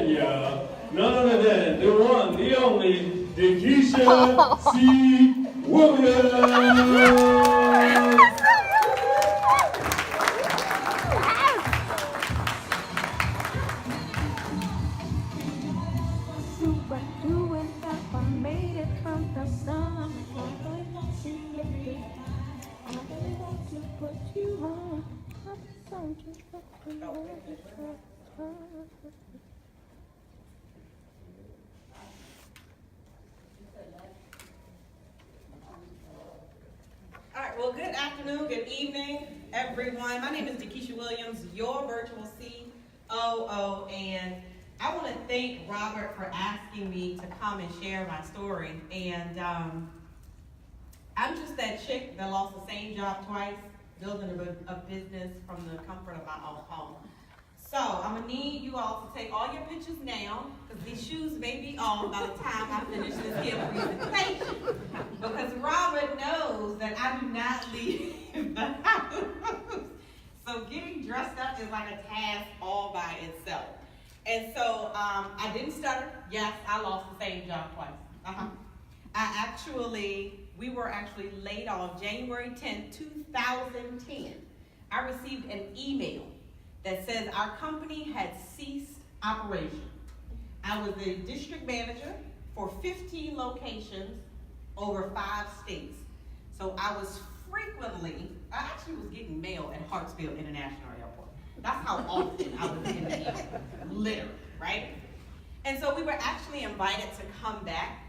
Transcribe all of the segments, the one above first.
y'all. None other than the one, the only, DeKesha C. Williams. All right, well, good afternoon, good evening, everyone. My name is DeKesha Williams, your virtual COO, and I want to thank Robert for asking me to come and share my story. And I'm just that chick that lost the same job twice, building a business from the comfort of my own home. So I'm gonna need you all to take all your pictures now, because these shoes may be on by the time I finish this here presentation. Because Robert knows that I do not leave the house. So getting dressed up is like a task all by itself. And so I didn't stutter. Yes, I lost the same job twice. We were actually laid off January 10th, 2010. I received an email that says our company had ceased operation. I was the district manager for 15 locations over 5 states. So I actually was getting mail at Hartsfield International Airport. That's how often I was in the air, literally, right? And so we were actually invited to come back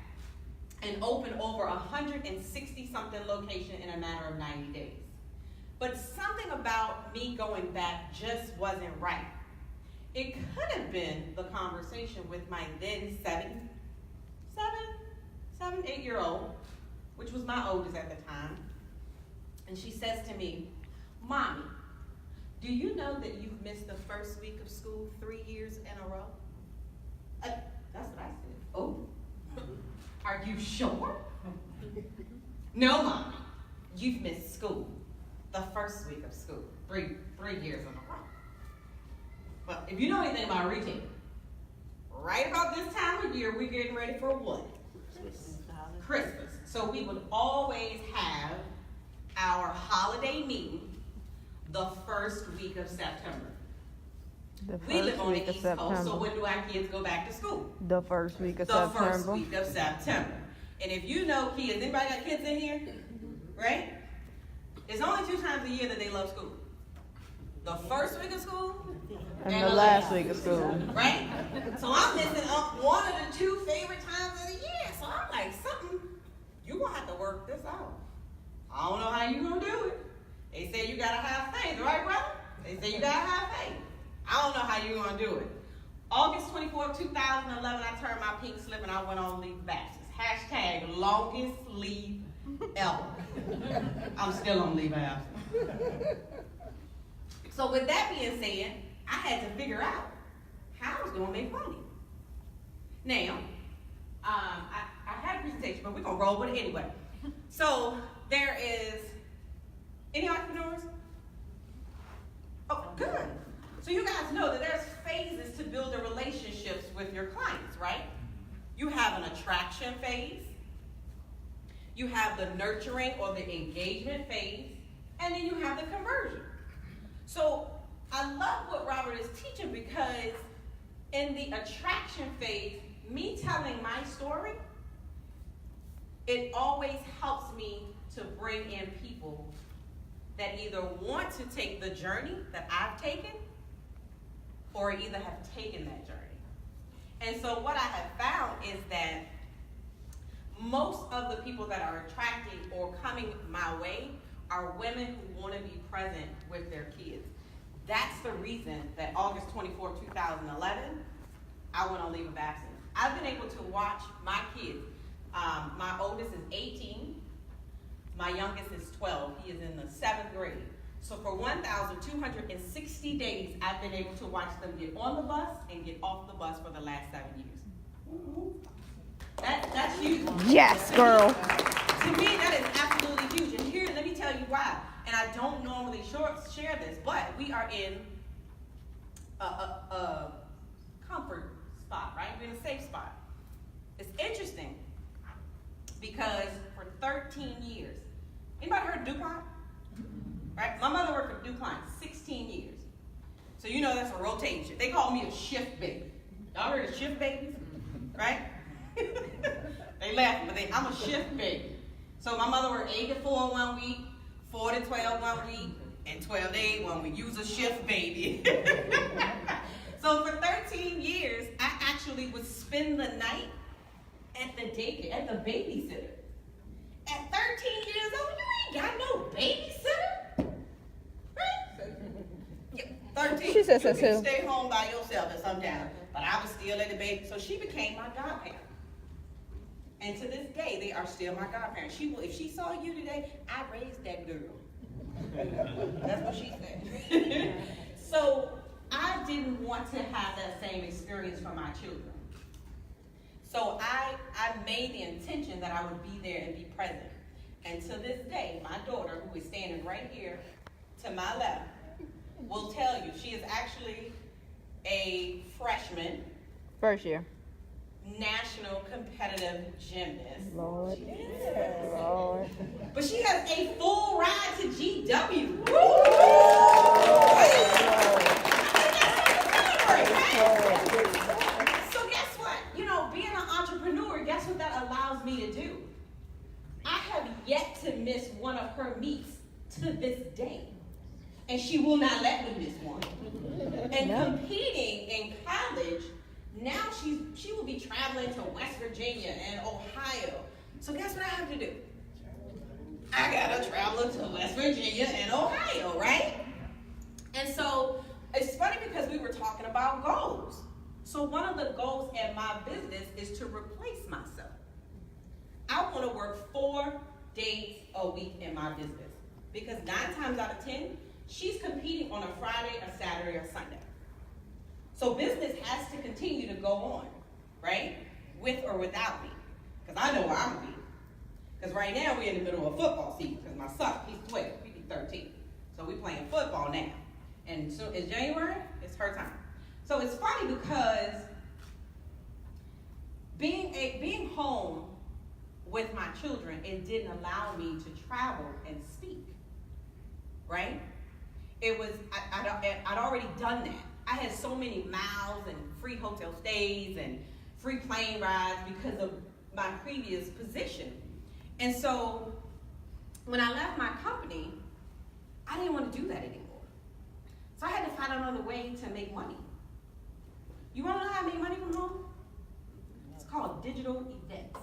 and open over 160-something locations in a matter of 90 days. But something about me going back just wasn't right. It could have been the conversation with my then 8-year-old, which was my oldest at the time. And she says to me, "Mommy, do you know that you've missed the first week of school 3 years in a row?" That's what I said. "Oh, are you sure?" "No, Mommy, you've missed school. The first week of school, three years in a row." Well, if you know anything about retail, right about this time of year, we're getting ready for what? Christmas. So we would always have our holiday meeting the first week of September. We live on the East Coast, so when do our kids go back to school? The first week of September. The first week of September. And if you know kids, anybody got kids in here? Right? It's only 2 times a year that they love school. The first week of school and the last week of school. Right? So I'm missing up one of the 2 favorite times of the year. So I'm like, you're going to have to work this out. I don't know how you're going to do it. They say you got to have faith, right, brother? They say you got to have faith. I don't know how you're going to do it. August 24, 2011, I turned my pink slip and I went on leave of absence. # longest leave ever. I'm still on leave of absence. So with that being said, I had to figure out how I was going to make money. Now, I had a presentation, but we're going to roll with it anyway. So there is, any entrepreneurs? Oh, good. So you guys know that there's phases to build the relationships with your clients, right? You have an attraction phase. You have the nurturing or the engagement phase. And then you have the conversion. So I love what Robert is teaching, because in the attraction phase, me telling my story, it always helps me to bring in people that either want to take the journey that I've taken or either have taken that journey. And so what I have found is that most of the people that are attracting or coming my way are women who want to be present with their kids. That's the reason that August 24, 2011, I went on leave of absence. I've been able to watch my kids. My oldest is 18. My youngest is 12. He is in the 7th grade. So for 1,260 days, I've been able to watch them get on the bus and get off the bus for the last 7 years. That's huge. Yes, girl. To me, that is absolutely huge. And here, let me tell you why. And I don't normally share this, but we are in a comfort spot. safe spot. It's interesting because for 13 years, anybody heard of DuPont? Right? My mother worked for DuPont 16 years. So you know that's a rotation. They call me a shift baby. Y'all heard of shift babies? Right? They laughing, but I'm a shift baby. So my mother worked 8 to 4 1 week, 4 to 12 1 week, and 12 to 8 1 week. You was a shift baby. So for 13 years, I actually would spend the night at the daycare, at the babysitter. At 13 years old, you ain't got no babysitter? Right? Yeah, 13. She said so you can too. stay home by yourself at some time. But I was still at the baby. So she became my godparent. And to this day, they are still my godparents. She will, if she saw you today, I raised that girl. That's what she said. So I didn't want to have that same experience for my children. So I made the intention that I would be there and be present. And to this day, my daughter, who is standing right here to my left, will tell you she is actually a freshman. First year. National competitive gymnast. Lord. Yes. Lord. But she has a full ride to GW. So guess what? You know, being an entrepreneur, guess what that allows me to do? I have yet to miss one of her meets to this day. And she will not let me miss one. And competing in college, now she will be traveling to West Virginia and Ohio. So guess what I have to do? I gotta travel to West Virginia and Ohio, right? And so it's funny because we were talking about goals. So one of the goals in my business is to replace myself. I want to work 4 days a week in my business because 9 times out of 10, she's competing on a Friday, a Saturday, or Sunday. So business has to continue to go on, right? With or without me. Because I know where I'm going to be. Because right now we're in the middle of football season. Because my son, he's 12, he's 13. So we're playing football now. And so it's January, it's her time. So it's funny because being home with my children, it didn't allow me to travel and speak, right? It was, I'd already done that. I had so many miles and free hotel stays and free plane rides because of my previous position. And so when I left my company, I didn't want to do that anymore. So I had to find another way to make money. You want to know how I make money from home? It's called digital events.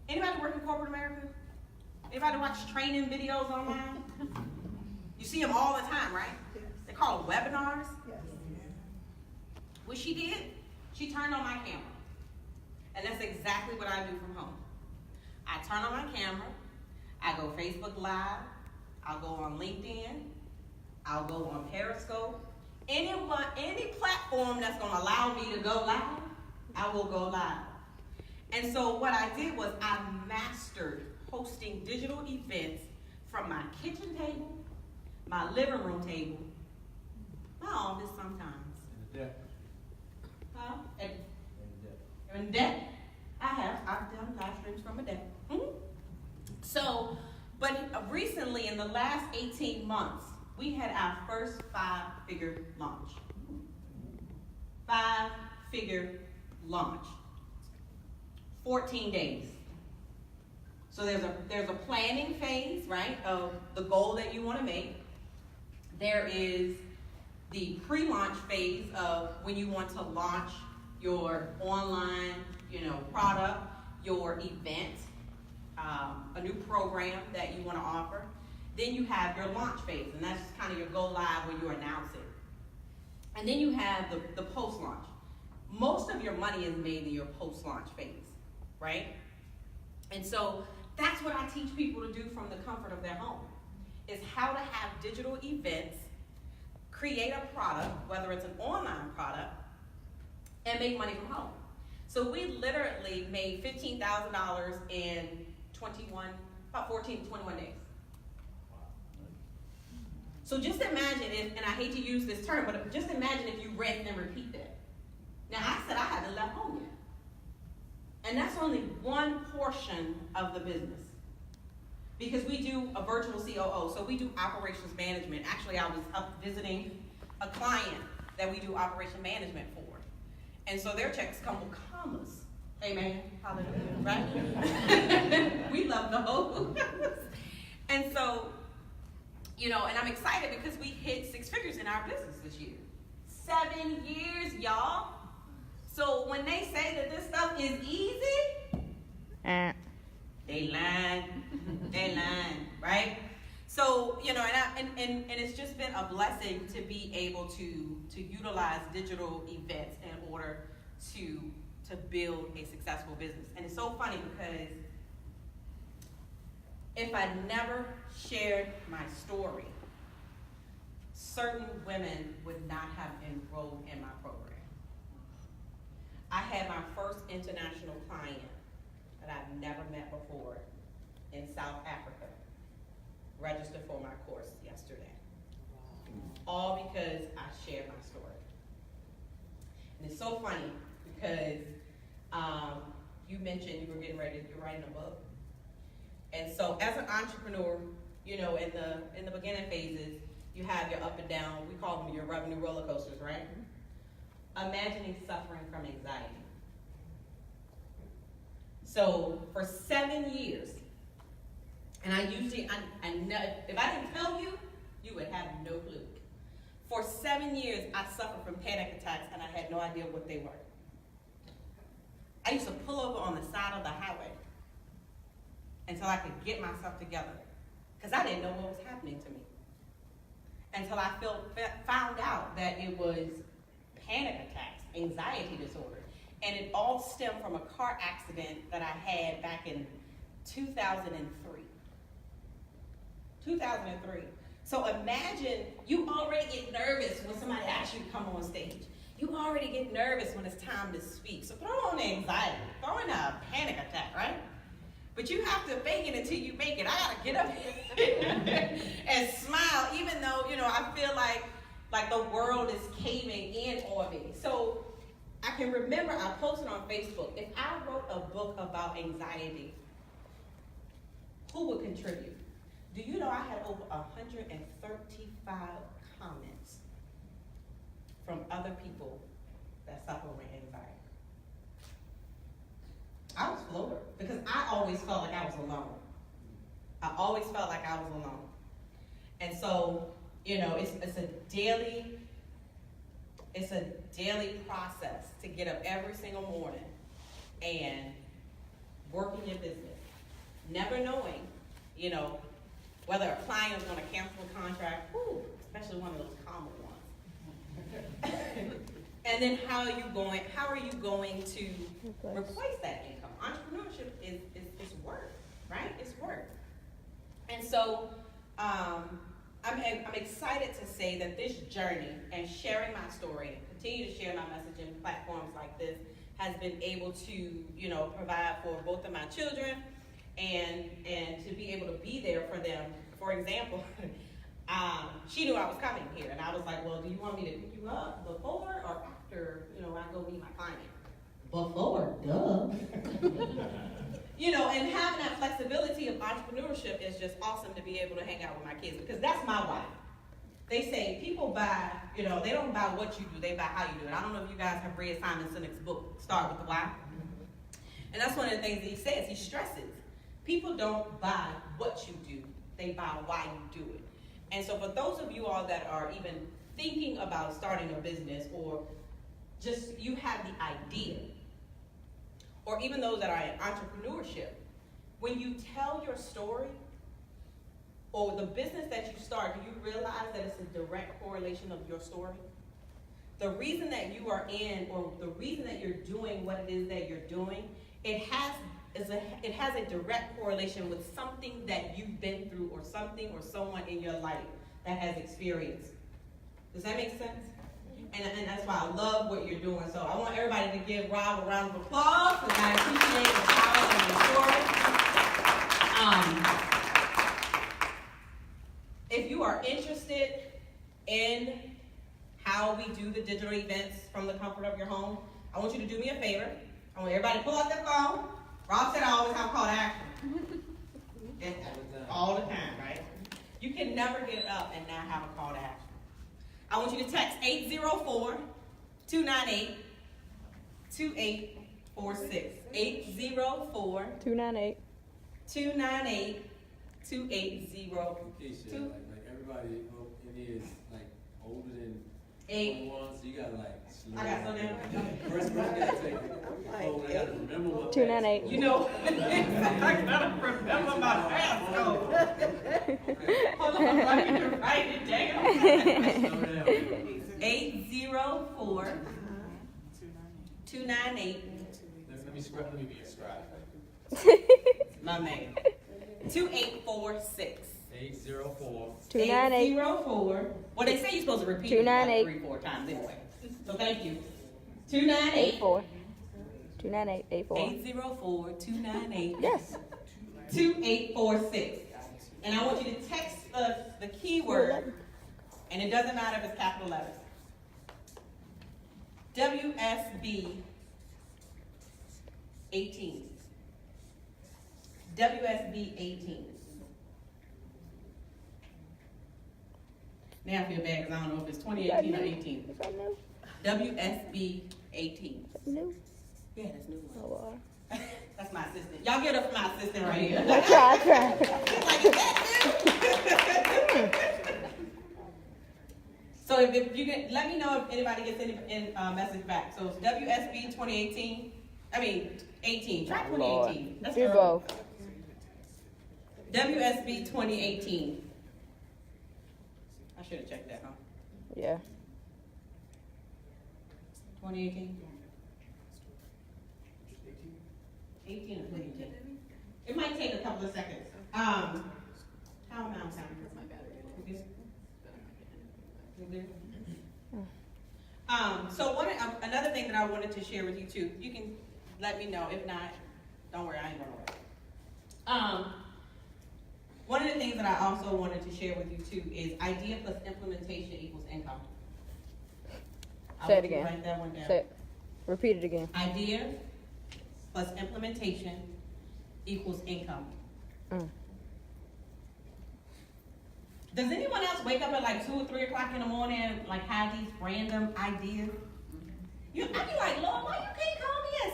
Anybody work in corporate America? Anybody watch training videos online? You see them all the time, right? They're called webinars. What she did, she turned on my camera. And that's exactly what I do from home. I turn on my camera, I go Facebook Live, I'll go on LinkedIn, I'll go on Periscope. Any platform that's gonna allow me to go live, I will go live. And so what I did was I mastered hosting digital events from my kitchen table, my living room table, my office sometimes. Huh? In debt. I've done live streams from a debt. Mm-hmm. So, but recently in the last 18 months, we had our first 5-figure launch. 5-figure launch. 14 days. So there's a planning phase, right, of the goal that you want to make. There is the pre-launch phase of when you want to launch your online, product, your event, a new program that you want to offer. Then you have your launch phase, and that's kind of your go live when you announce it. And then you have the post-launch. Most of your money is made in your post-launch phase, right? And so that's what I teach people to do from the comfort of their home, is how to have digital events, create a product, whether it's an online product, and make money from home. So we literally made $15,000 in about 14 to 21 days. So just imagine if, and I hate to use this term, but just imagine if you rinse and repeat that. Now I said I haven't left home And that's only one portion of the business. Because we do a virtual COO, so we do operations management. Actually, I was up visiting a client that we do operation management for. And so their checks come with commas. Amen. Hallelujah. Right? We love those. And so, and I'm excited because we hit 6 figures in our business this year. 7 years, y'all. So when they say that this stuff is easy, they lying, right? So, and it's just been a blessing to be able to utilize digital events in order to build a successful business. And it's so funny because if I never shared my story, certain women would not have enrolled in my program. I had my first international client that I've never met before in South Africa register for my course yesterday. All because I shared my story. And it's so funny because you mentioned you were getting ready, you're writing a book. And so as an entrepreneur, in the beginning phases, you have your up and down, we call them your revenue roller coasters, right? Imagining suffering from anxiety. So for 7 years, and I usually, I know, if I didn't tell you, you would have no clue. For 7 years, I suffered from panic attacks and I had no idea what they were. I used to pull over on the side of the highway until I could get myself together because I didn't know what was happening to me. Until I found out that it was panic attacks, anxiety disorder. And it all stemmed from a car accident that I had back in 2003. 2003. So imagine you already get nervous when somebody asks you to come on stage. You already get nervous when it's time to speak. So throw on the anxiety, throw in a panic attack, right? But you have to fake it until you make it. I gotta get up here and smile, even though, I feel like the world is caving in on me. So I can remember I posted on Facebook, if I wrote a book about anxiety, who would contribute? Do you know I had over 135 comments from other people that suffer with anxiety? I was floored because I always felt like I was alone. I always felt like I was alone. And so, it's a daily process to get up every single morning and work in your business, never knowing, whether a client is going to cancel a contract, especially one of those common ones. And then how are you going to replace that income? Entrepreneurship is work, right? It's work. And so I'm excited to say that this journey and sharing my story and continue to share my message in platforms like this has been able to, provide for both of my children and to be able to be there for them. For example, she knew I was coming here, and I was like, well, do you want me to pick you up before or after, I go meet my client? Before, duh. And having that flexibility of entrepreneurship is just awesome to be able to hang out with my kids, because that's my why. They say people buy, they don't buy what you do, they buy how you do it. I don't know if you guys have read Simon Sinek's book, Start with the Why. And that's one of the things that he says, he stresses. People don't buy what you do, they buy why you do it. And so for those of you all that are even thinking about starting a business, or just you have the idea, or even those that are in entrepreneurship, when you tell your story, or the business that you start, do you realize that it's a direct correlation of your story? The reason that you are in, or the reason that you're doing what it is that you're doing, it has a direct correlation with something that you've been through, or something or someone in your life that has experienced. Does that make sense? And that's why I love what you're doing. So I want everybody to give Rob a round of applause, because I appreciate the power of your story. If you are interested in how we do the digital events from the comfort of your home, I want you to do me a favor. I want everybody to pull out their phone. Rob said I always have call to action. All the time, right? You can never get up and not have a call to action. I want you to text 804-298-2846. 804-298-2802. DeKesha, like everybody in here is like older than 21, so you gotta like slow I got so damn. First person gotta take it. Oh, I gotta remember my 298. You know, I gotta remember my passcode. Hold on, I need to write it down. 804-298. Let me be a scribe. My man. 2846. 298. 804. Well, they say you're supposed to repeat it 298. 3-4 times anyway. So thank you. 298. 84. 298. 84. 804-298. Yes. 2846. And I want you to text the keyword, and it doesn't matter if it's capital letters. WSB 18. WSB 18. Now I feel bad because I don't know if it's 2018 or 18. Is that new? WSB 18. New? Yeah, that's new one. Oh, wow. That's my assistant. Y'all get up for my assistant right here. I try. It's like, is that new? So if you can, let me know if anybody gets any message back. So it's WSB 2018. I mean 18. Try 2018. That's Do early. both. WSB 2018. I should have checked that, huh? Yeah. 2018. 18 or 2018. It might take a couple of seconds. How amount of time? You good? You good? So another thing that I wanted to share with you too. You can let me know. If not, don't worry, I ain't gonna worry. One of the things that I also wanted to share with you too is idea plus implementation equals income. I Say it want you to again. Write that one down. Say it. Repeat it again. Idea plus implementation equals income. Mm. Does anyone else wake up at like 2 or 3 o'clock in the morning and like have these random ideas? I be like, Lord, why you can't call me at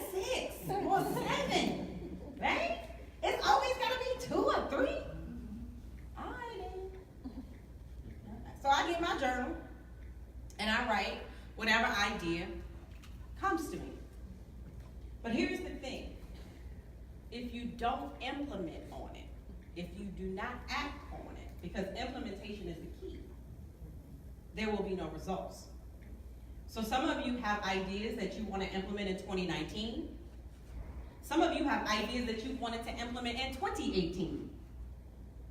6 or 7? Right? It's always gotta be 2 or 3. All right then. So I get my journal and I write whatever idea comes to me. But here's the thing. If you don't implement on it, if you do not act on it, because implementation is the key, there will be no results. So some of you have ideas that you want to implement in 2019. Some of you have ideas that you wanted to implement in 2018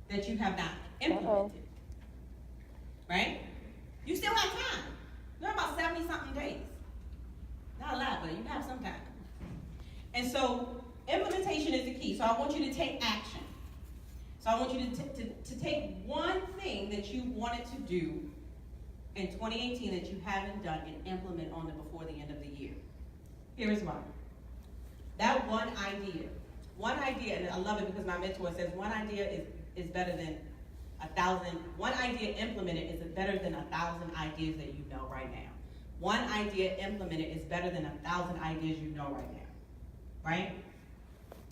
that you have not implemented. Right? You still have time. You have about 70-something days. Not a lot, but you have some time. And so implementation is the key. So I want you to take action. So I want you to take one thing that you wanted to do in 2018 that you haven't done and implement on it before the end of the year. Here is mine. That one idea, and I love it because my mentor says one idea is better than 1,000. One idea implemented is better than 1,000 ideas that you know right now. One idea implemented is better than 1,000 ideas you know right now. Right?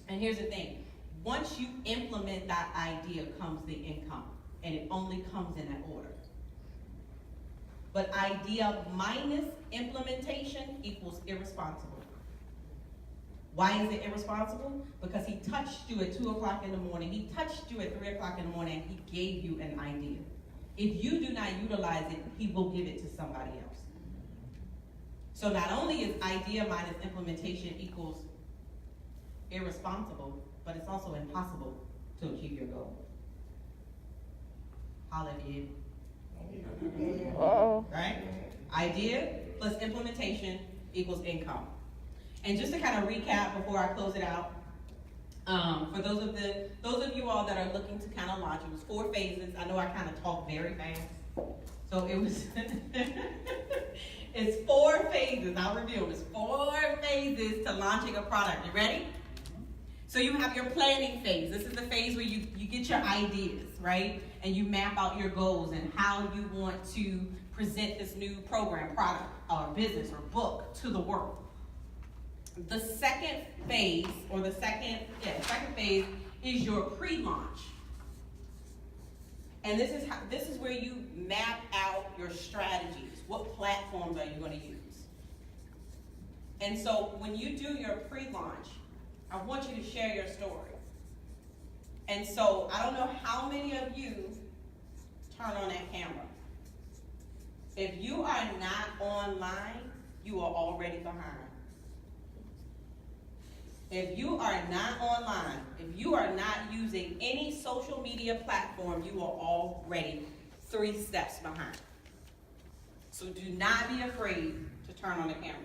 And here's the thing. Once you implement that idea comes the income. And it only comes in that order. But idea minus implementation equals irresponsible. Why is it irresponsible? Because he touched you at 2 o'clock in the morning. He touched you at 3 o'clock in the morning, and he gave you an idea. If you do not utilize it, he will give it to somebody else. So not only is idea minus implementation equals irresponsible, but it's also impossible to achieve your goal. Hallelujah. Uh-oh. Right? Idea plus implementation equals income. And just to kind of recap before I close it out, for those of you all that are looking to kind of launch, it was 4 phases. I know I kind of talk very fast, so it was It's 4 phases. I'll review them. It's 4 phases to launching a product. You ready? So you have your planning phase. This is the phase where you get your ideas, right? And you map out your goals and how you want to present this new program, product, or business, or book to the world. The second phase, or the second phase is your pre-launch. And this is where you map out your strategies. What platforms are you going to use? And so when you do your pre-launch, I want you to share your story. And so I don't know how many of you turn on that camera. If you are not online, you are already behind. If you are not online, if you are not using any social media platform, you are already 3 steps behind. So do not be afraid to turn on the camera.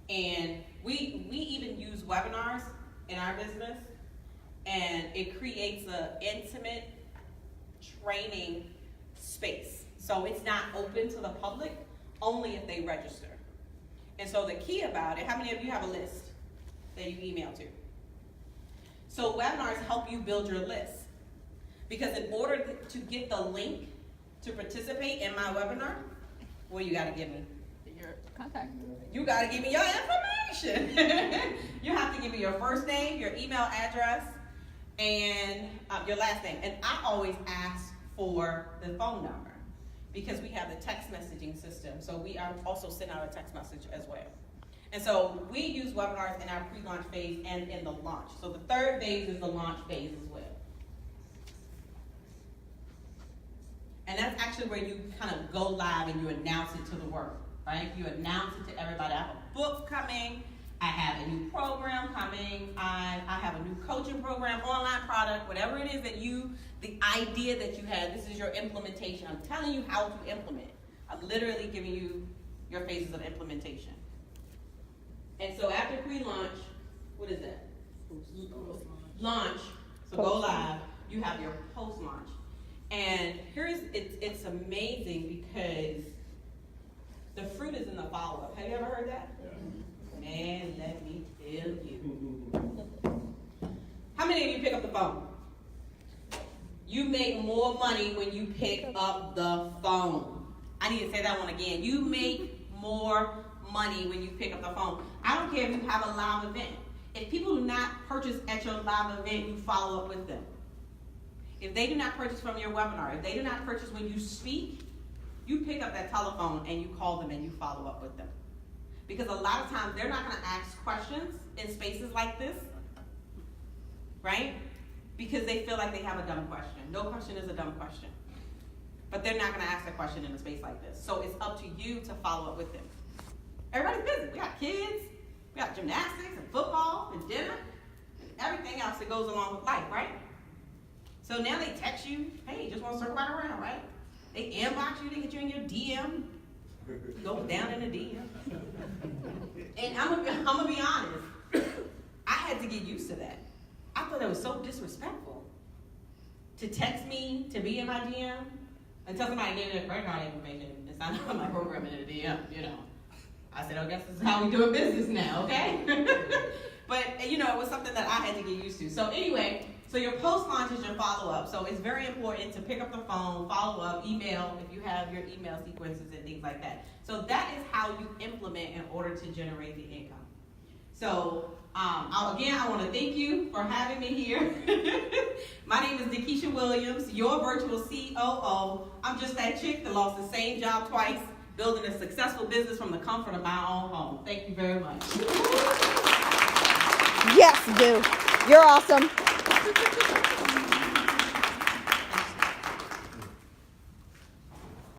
And we even use webinars in our business, and it creates an intimate training space. So it's not open to the public, only if they register. And so the key about it, how many of you have a list that you email to? So webinars help you build your list. Because in order to get the link to participate in my webinar, what do you got to give me? Your contact. You got to give me your information. You have to give me your first name, your email address, and your last name. And I always ask for the phone number because we have the text messaging system. So we also send out a text message as well. And so we use webinars in our pre-launch phase and in the launch. So the third phase is the launch phase as well. And that's actually where you kind of go live and you announce it to the world, right? You announce it to everybody. I have a book coming. I have a new program coming. I have a new coaching program, online product, whatever it is that the idea that you had, this is your implementation. I'm telling you how to implement. I'm literally giving you your phases of implementation. And so after pre-launch, what is that? Launch. So go live. You have your post-launch. And it's amazing because the fruit is in the follow-up. Have you ever heard that? Yeah. Man, let me tell you. How many of you pick up the phone? You make more money when you pick up the phone. I need to say that one again. You make more money when you pick up the phone. I don't care if you have a live event. If people do not purchase at your live event, you follow up with them. If they do not purchase from your webinar, if they do not purchase when you speak, you pick up that telephone and you call them and you follow up with them. Because a lot of times they're not going to ask questions in spaces like this, right? Because they feel like they have a dumb question. No question is a dumb question. But they're not going to ask a question in a space like this. So it's up to you to follow up with them. Everybody's busy. We got kids, we got gymnastics and football and dinner and everything else that goes along with life, right? So now they text you, hey, just want to circle back around, right? They inbox you, they get you in your DM. Go down in the DM. And I'm gonna be honest, I had to get used to that. I thought that was so disrespectful. To text me, to be in my DM, and tell somebody to get their credit card information and sign up on my program in the DM, you know. I said, I guess this is how we do business now, okay? But, you know, it was something that I had to get used to. So anyway, so your post-launch is your follow-up. So it's very important to pick up the phone, follow up, email, if you have your email sequences and things like that. So that is how you implement in order to generate the income. So, again, I want to thank you for having me here. My name is DeKesha Williams, your virtual COO. I'm just that chick that lost the same job twice, building a successful business from the comfort of my own home. Thank you very much. Yes, do. You're awesome.